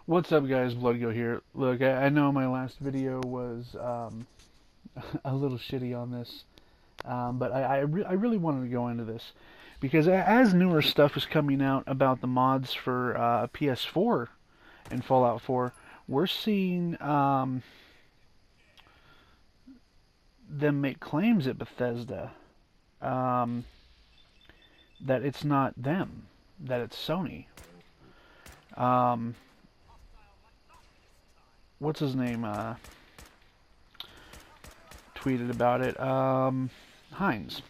What's up, guys? Bloodgo here. Look, I know my last video was a little shitty on this, but I really wanted to go into this because as newer stuff is coming out about the mods for PS4 and Fallout 4, we're seeing them make claims at Bethesda um, that it's not them, that it's Sony. Um, what's his name? Tweeted about it. Hines.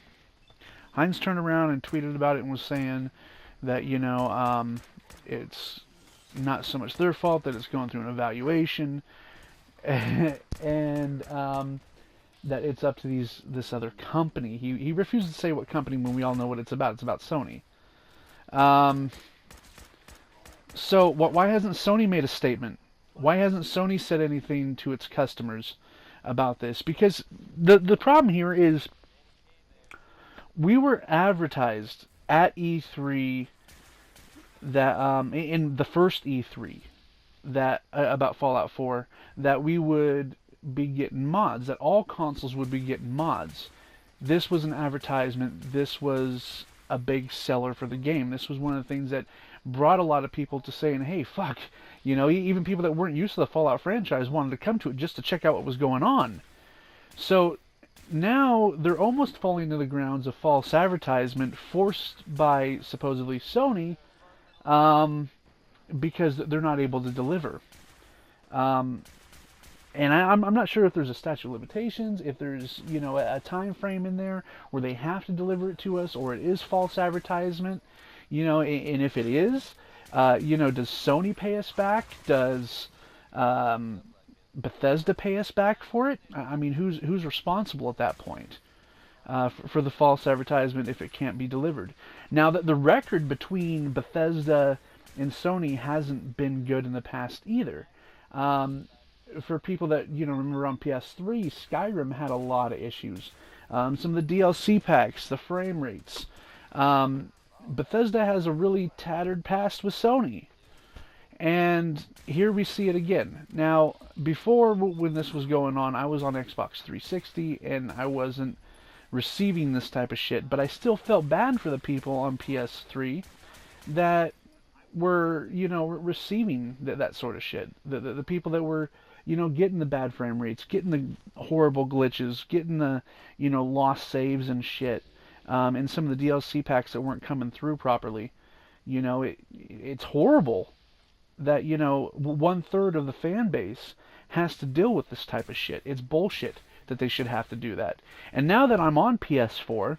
Hines turned around and tweeted about it and was saying that, it's not so much their fault, that it's going through an evaluation, and that it's up to this other company. He refused to say what company when we all know what it's about. It's about Sony. So why hasn't Sony made a statement? Why hasn't Sony said anything to its customers about this? Because the problem here is we were advertised at E3 that in the first E3 that about Fallout 4 that we would be getting mods, that all consoles would be getting mods. This was an advertisement. This was a big seller for the game. This was one of the things that brought a lot of people to saying, hey, fuck, even people that weren't used to the Fallout franchise wanted to come to it just to check out what was going on. So now they're almost falling to the grounds of false advertisement forced by supposedly Sony, because they're not able to deliver. And I'm not sure if there's a statute of limitations, if there's a time frame in there where they have to deliver it to us, or it is false advertisement. And if it is, does Sony pay us back? Does Bethesda pay us back for it? I mean, who's responsible at that point for the false advertisement if it can't be delivered? Now that the record between Bethesda and Sony hasn't been good in the past either. For people that remember on PS3, Skyrim had a lot of issues. Some of the DLC packs, the frame rates. Bethesda has a really tattered past with Sony. And here we see it again. Now, before when this was going on, I was on Xbox 360 and I wasn't receiving this type of shit, but I still felt bad for the people on PS3 that were, receiving that sort of shit. The people that were, getting the bad frame rates, getting the horrible glitches, getting the, lost saves and shit. And some of the DLC packs that weren't coming through properly. It's horrible that, 1/3 of the fan base has to deal with this type of shit. It's bullshit that they should have to do that. And now that I'm on PS4,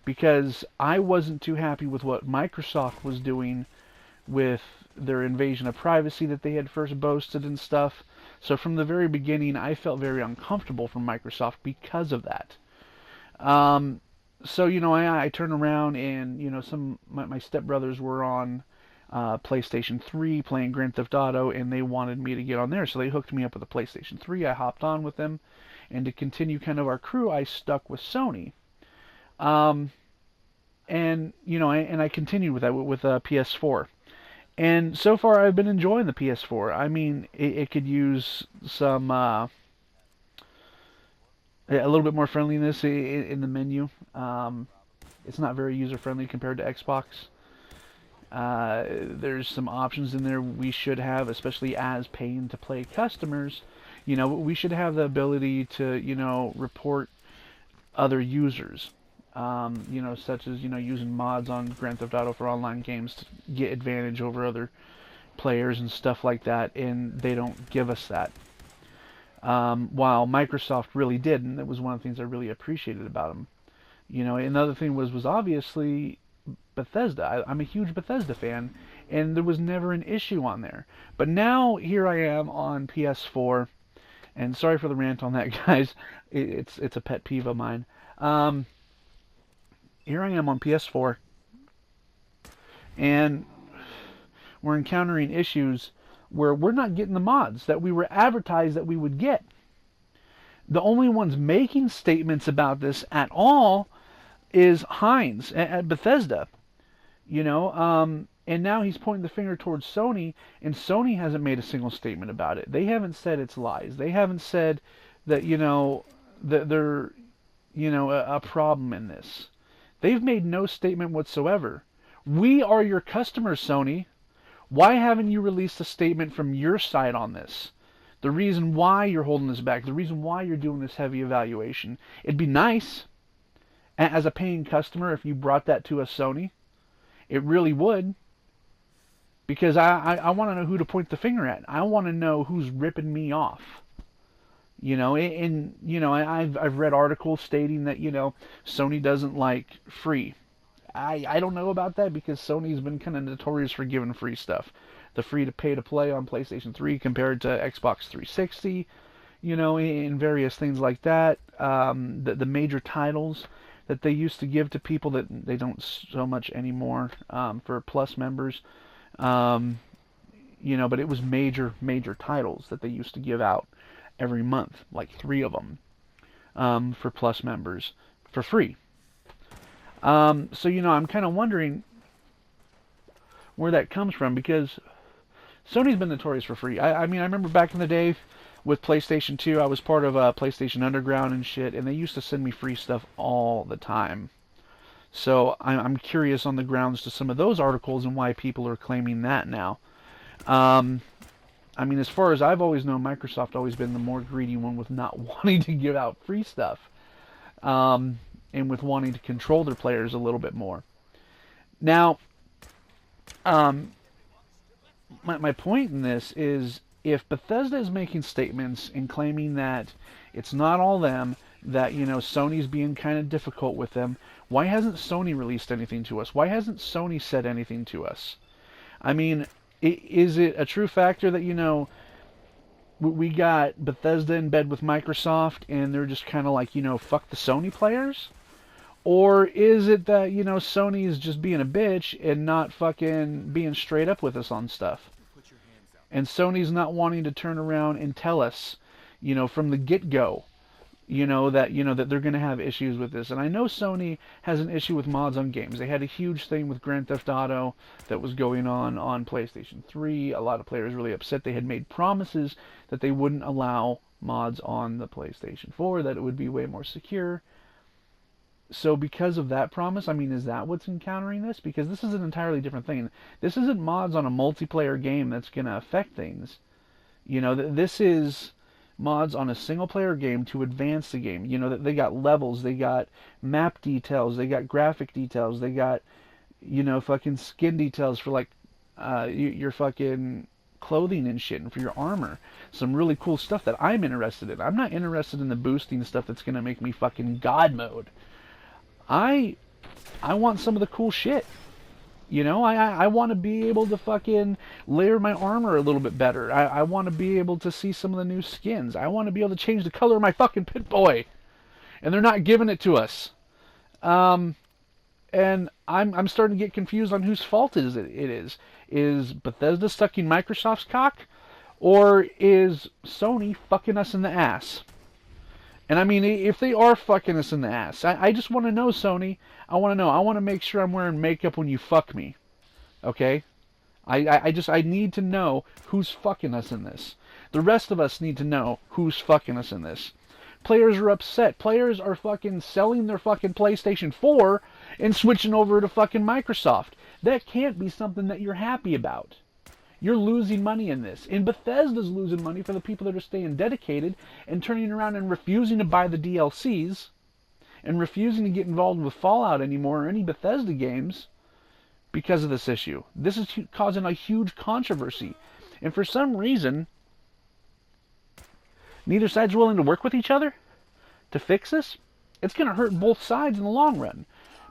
because I wasn't too happy with what Microsoft was doing with their invasion of privacy that they had first boasted and stuff. So from the very beginning, I felt very uncomfortable from Microsoft because of that. So, I turned around and, my stepbrothers were on PlayStation 3 playing Grand Theft Auto, and they wanted me to get on there. So they hooked me up with a PlayStation 3. I hopped on with them. And to continue kind of our crew, I stuck with Sony. And, I continued with that with PS4. And so far, I've been enjoying the PS4. I mean, it could use some... a little bit more friendliness in the menu. It's not very user-friendly compared to Xbox. There's some options in there we should have, especially as paying-to-play customers. We should have the ability to, report other users. Such as, using mods on Grand Theft Auto for online games to get advantage over other players and stuff like that, and they don't give us that. While Microsoft really did, and that was one of the things I really appreciated about them. Another thing was obviously Bethesda. I'm a huge Bethesda fan, and there was never an issue on there. But now here I am on PS4, and sorry for the rant on that, guys. It's a pet peeve of mine. Here I am on PS4, and we're encountering issues where we're not getting the mods that we were advertised that we would get. The only ones making statements about this at all is Hines at Bethesda. And now he's pointing the finger towards Sony, and Sony hasn't made a single statement about it. They haven't said it's lies. They haven't said that, that they're, a problem in this. They've made no statement whatsoever. We are your customers, Sony. Why haven't you released a statement from your side on this? The reason why you're holding this back, the reason why you're doing this heavy evaluation. It'd be nice, as a paying customer, if you brought that to us, Sony. It really would. Because I want to know who to point the finger at. I want to know who's ripping me off. I've read articles stating that, Sony doesn't like free. I don't know about that because Sony's been kind of notorious for giving free stuff. The free to pay to play on PlayStation 3 compared to Xbox 360, and various things like that. The major titles that they used to give to people that they don't so much anymore for Plus members. But it was major titles that they used to give out every month, like 3 of them, for Plus members for free. I'm kind of wondering where that comes from, because Sony's been notorious for free. I remember back in the day with PlayStation 2, I was part of PlayStation Underground and shit, and they used to send me free stuff all the time. So I'm curious on the grounds to some of those articles and why people are claiming that now. As far as I've always known, Microsoft always been the more greedy one with not wanting to give out free stuff. And with wanting to control their players a little bit more. Now, my point in this is, if Bethesda is making statements and claiming that it's not all them, that, Sony's being kind of difficult with them, why hasn't Sony released anything to us? Why hasn't Sony said anything to us? Is it a true factor that, we got Bethesda in bed with Microsoft and they're just kind of like, fuck the Sony players? Or is it that, Sony is just being a bitch and not fucking being straight up with us on stuff? And Sony's not wanting to turn around and tell us, from the get-go, that they're going to have issues with this. And I know Sony has an issue with mods on games. They had a huge thing with Grand Theft Auto that was going on PlayStation 3. A lot of players really upset. They had made promises that they wouldn't allow mods on the PlayStation 4, that it would be way more secure. So because of that promise, is that what's encountering this? Because this is an entirely different thing. This isn't mods on a multiplayer game that's going to affect things. This is mods on a single-player game to advance the game. They got levels, they got map details, they got graphic details, they got, fucking skin details for, like, your fucking clothing and shit, and for your armor. Some really cool stuff that I'm interested in. I'm not interested in the boosting stuff that's going to make me fucking God mode. I want some of the cool shit. I want to be able to fucking layer my armor a little bit better. I want to be able to see some of the new skins. I want to be able to change the color of my fucking Pip-Boy. And they're not giving it to us. And I'm starting to get confused on whose fault it is. Is Bethesda sucking Microsoft's cock? Or is Sony fucking us in the ass? And if they are fucking us in the ass, I just want to know, Sony. I want to know. I want to make sure I'm wearing makeup when you fuck me. Okay? I need to know who's fucking us in this. The rest of us need to know who's fucking us in this. Players are upset. Players are fucking selling their fucking PlayStation 4 and switching over to fucking Microsoft. That can't be something that you're happy about. You're losing money in this. And Bethesda's losing money for the people that are staying dedicated and turning around and refusing to buy the DLCs and refusing to get involved with Fallout anymore or any Bethesda games because of this issue. This is causing a huge controversy. And for some reason, neither side's willing to work with each other to fix this. It's going to hurt both sides in the long run.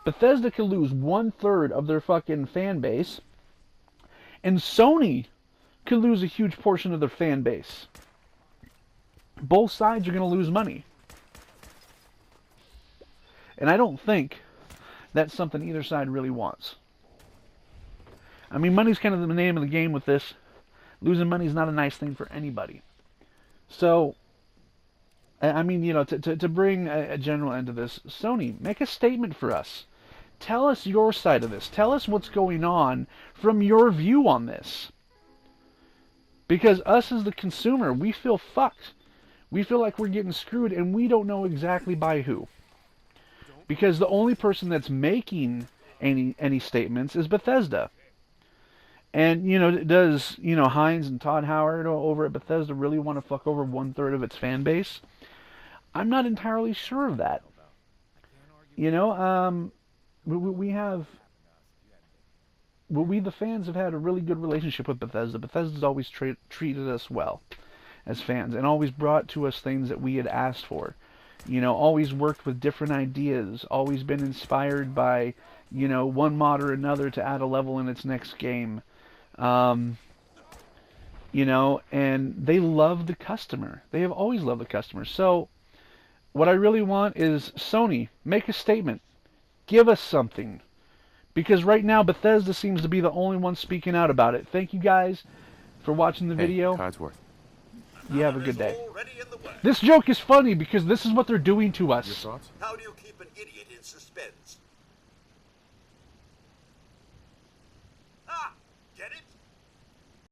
Bethesda could lose 1/3 of their fucking fan base, and Sony could lose a huge portion of their fan base. Both sides are going to lose money. And I don't think that's something either side really wants. Money's kind of the name of the game with this. Losing money is not a nice thing for anybody. So, to bring a general end to this, Sony, make a statement for us. Tell us your side of this. Tell us what's going on from your view on this. Because us as the consumer, we feel fucked. We feel like we're getting screwed, and we don't know exactly by who. Because the only person that's making any statements is Bethesda. And, you know, does, you know, Hines and Todd Howard over at Bethesda really want to fuck over 1/3 of its fan base? I'm not entirely sure of that. You know, we the fans have had a really good relationship with Bethesda. Bethesda's always treated us well as fans, and always brought to us things that we had asked for. You know, always worked with different ideas, always been inspired by, you know, one mod or another to add a level in its next game. You know, and they love the customer. They have always loved the customer. So, what I really want is Sony, make a statement. Give us something. Because right now, Bethesda seems to be the only one speaking out about it. Thank you guys for watching the video. Codsworth. You have a good day. This joke is funny because this is what they're doing to us. Your thoughts? How do you keep an idiot in suspense?